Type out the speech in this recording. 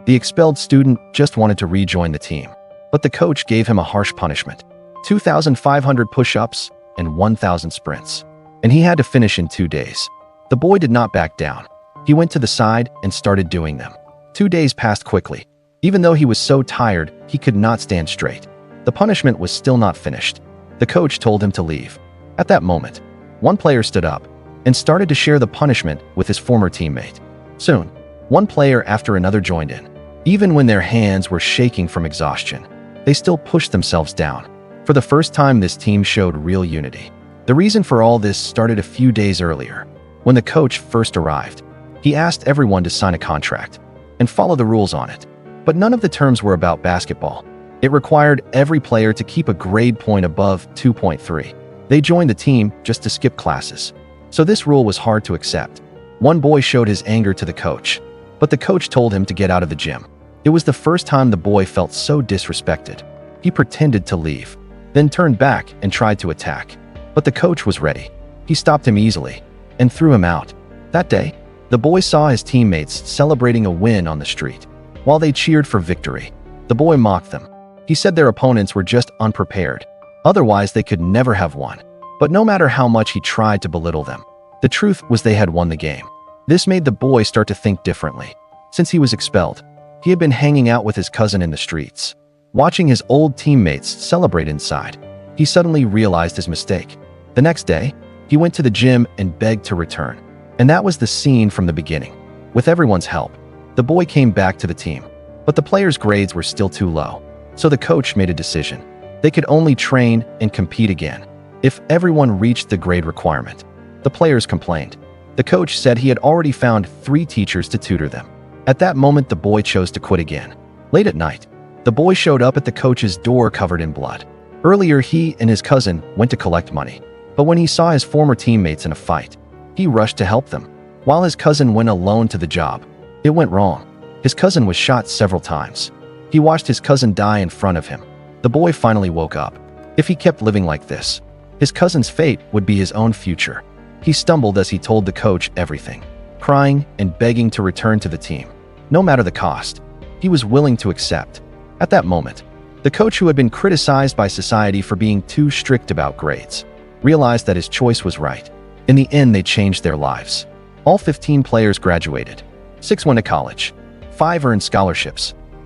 The expelled student just wanted to rejoin the team, but the coach gave him a harsh punishment: 2,500 push-ups and 1,000 sprints. And he had to finish in 2 days. The boy did not back down. He went to the side and started doing them. 2 days passed quickly. Even though he was so tired, he could not stand straight. The punishment was still not finished. The coach told him to leave. At that moment, one player stood up and started to share the punishment with his former teammate. Soon, one player after another joined in. Even when their hands were shaking from exhaustion, they still pushed themselves down. For the first time, this team showed real unity. The reason for all this started a few days earlier. When the coach first arrived, he asked everyone to sign a contract and follow the rules on it. But none of the terms were about basketball. It required every player to keep a grade point above 2.3. They joined the team just to skip classes. So this rule was hard to accept. One boy showed his anger to the coach, but the coach told him to get out of the gym. It was the first time the boy felt so disrespected. He pretended to leave, then turned back and tried to attack. But the coach was ready. He stopped him easily and threw him out. That day, the boy saw his teammates celebrating a win on the street. While they cheered for victory, the boy mocked them. He said their opponents were just unprepared. Otherwise, they could never have won. But no matter how much he tried to belittle them, the truth was they had won the game. This made the boy start to think differently. Since he was expelled, he had been hanging out with his cousin in the streets, watching his old teammates celebrate inside. He suddenly realized his mistake. The next day, he went to the gym and begged to return. And that was the scene from the beginning. With everyone's help, the boy came back to the team. But the players' grades were still too low. So the coach made a decision. They could only train and compete again if everyone reached the grade requirement. The players complained. The coach said he had already found 3 teachers to tutor them. At that moment, the boy chose to quit again. Late at night, the boy showed up at the coach's door covered in blood. Earlier, he and his cousin went to collect money. But when he saw his former teammates in a fight, he rushed to help them. While his cousin went alone to the job, it went wrong. His cousin was shot several times. He watched his cousin die in front of him. The boy finally woke up. If he kept living like this, his cousin's fate would be his own future. He stumbled as he told the coach everything, crying and begging to return to the team. No matter the cost, he was willing to accept. At that moment, the coach, who had been criticized by society for being too strict about grades, realized that his choice was right. In the end, they changed their lives. All 15 players graduated. 6 went to college. 5 earned scholarships.